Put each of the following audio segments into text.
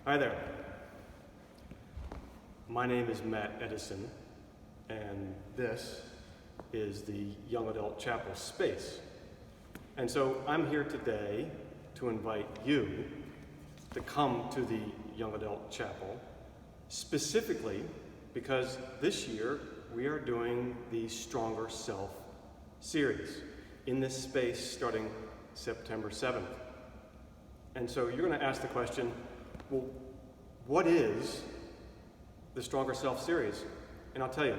Hi there. My name is Matt Edison, and this is the Young Adult Chapel space. And so I'm here today to invite you to come to the Young Adult Chapel, specifically because this year we are doing the Stronger Self series in this space starting September 7th. And so you're going to ask the question, well, what is the Stronger Self series? And I'll tell you,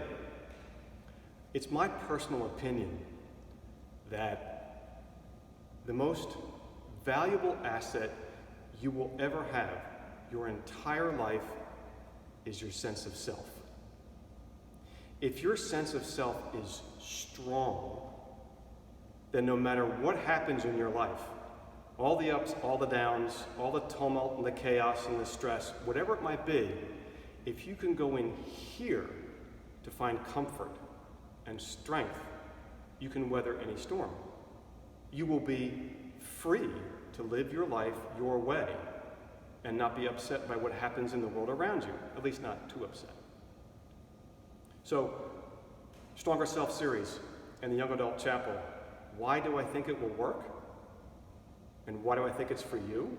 it's my personal opinion that the most valuable asset you will ever have your entire life is your sense of self. If your sense of self is strong, then no matter what happens in your life, all the ups, all the downs, all the tumult and the chaos and the stress, whatever it might be, if you can go in here to find comfort and strength, you can weather any storm. You will be free to live your life your way and not be upset by what happens in the world around you, at least not too upset. So, Stronger Self series and the Young Adult Chapel, why do I think it will work? And why do I think it's for you?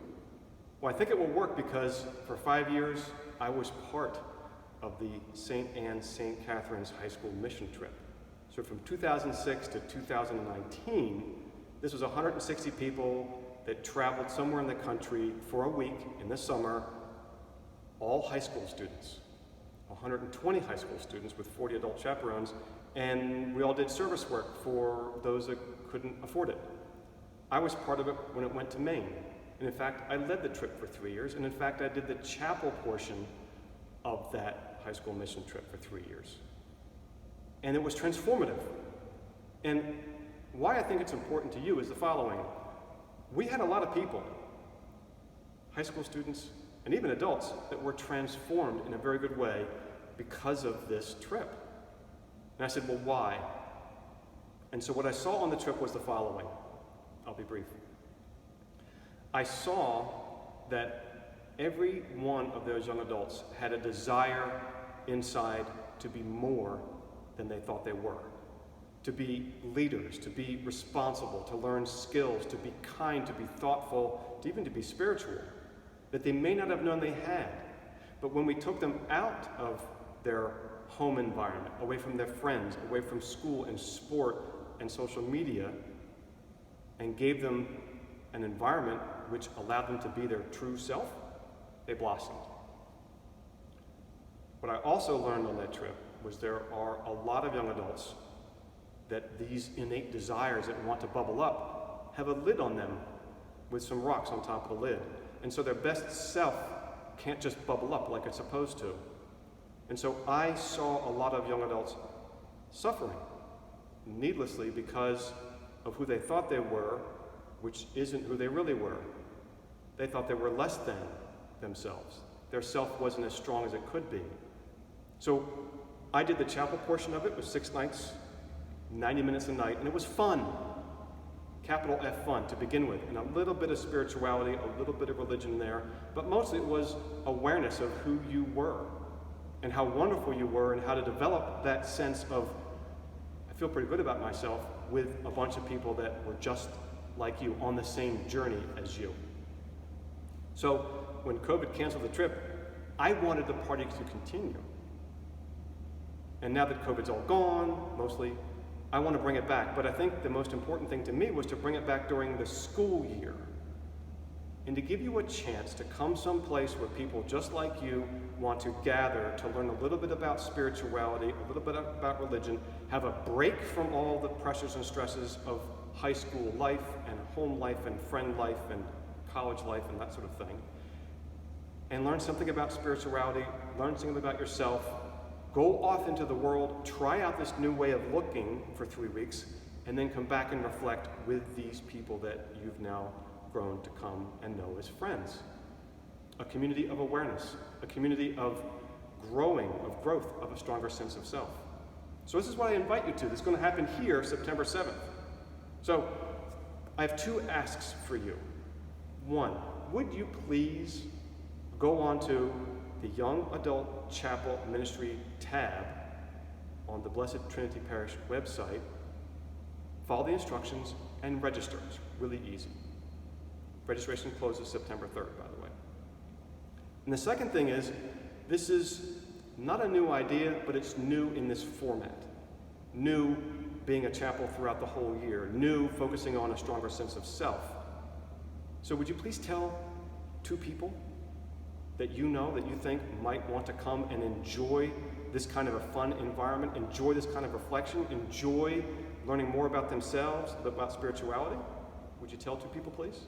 Well, I think it will work because for 5 years, I was part of the St. Anne St. Catherine's High School mission trip. So from 2006 to 2019, this was 160 people that traveled somewhere in the country for a week in the summer, all high school students, 120 high school students with 40 adult chaperones, and we all did service work for those that couldn't afford it. I was part of it when it went to Maine. And in fact, I led the trip for 3 years. And in fact, I did the chapel portion of that high school mission trip for 3 years. And it was transformative. And why I think it's important to you is the following. We had a lot of people, high school students and even adults, that were transformed in a very good way because of this trip. And I said, well, why? And so what I saw on the trip was the following. I'll be brief. I saw that every one of those young adults had a desire inside to be more than they thought they were. To be leaders, to be responsible, to learn skills, to be kind, to be thoughtful, to even to be spiritual, that they may not have known they had. But when we took them out of their home environment, away from their friends, away from school and sport and social media, and gave them an environment which allowed them to be their true self, they blossomed. What I also learned on that trip was there are a lot of young adults that these innate desires that want to bubble up have a lid on them with some rocks on top of the lid. And so their best self can't just bubble up like it's supposed to. And so I saw a lot of young adults suffering needlessly because of who they thought they were, which isn't who they really were. They thought they were less than themselves. Their self wasn't as strong as it could be. So I did the chapel portion of it with 6 nights, 90 minutes a night, and it was fun. Capital F fun to begin with, and a little bit of spirituality, a little bit of religion there, but mostly it was awareness of who you were and how wonderful you were and how to develop that sense of, I feel pretty good about myself, with a bunch of people that were just like you on the same journey as you. So when COVID canceled the trip, I wanted the party to continue. And now that COVID's all gone, mostly, I want to bring it back. But I think the most important thing to me was to bring it back during the school year and to give you a chance to come someplace where people just like you want to gather to learn a little bit about spirituality, a little bit about religion, have a break from all the pressures and stresses of high school life and home life and friend life and college life and that sort of thing, and learn something about spirituality, learn something about yourself, go off into the world, try out this new way of looking for 3 weeks, and then come back and reflect with these people that you've now grown to come and know as friends. A community of awareness, a community of growth of a stronger sense of self. So this is what I invite you to. This is going to happen here September 7th. So I have 2 asks for you. 1, would you please go on to the Young Adult Chapel Ministry tab on the Blessed Trinity Parish website, follow the instructions, and register. It's really easy. Registration closes September 3rd, by the way. And the second thing is, this is not a new idea, but it's new in this format. New being a chapel throughout the whole year. New focusing on a stronger sense of self. So would you please tell 2 people that you know, that you think might want to come and enjoy this kind of a fun environment, enjoy this kind of reflection, enjoy learning more about themselves, about spirituality? Would you tell 2 people, please?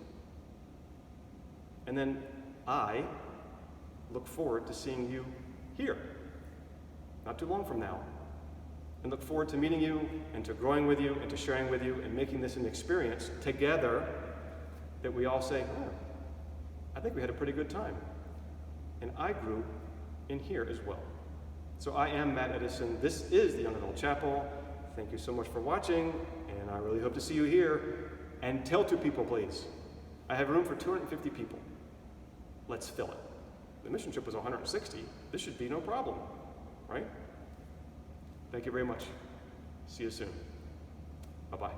And then I look forward to seeing you here, not too long from now, and look forward to meeting you and to growing with you and to sharing with you and making this an experience together that we all say, oh, I think we had a pretty good time. And I grew in here as well. So I am Matt Edison. This is the Young Adult Chapel. Thank you so much for watching, and I really hope to see you here. And tell 2 people, please. I have room for 250 people. Let's fill it. The mission trip was 160. This should be no problem, right? Thank you very much. See you soon. Bye-bye.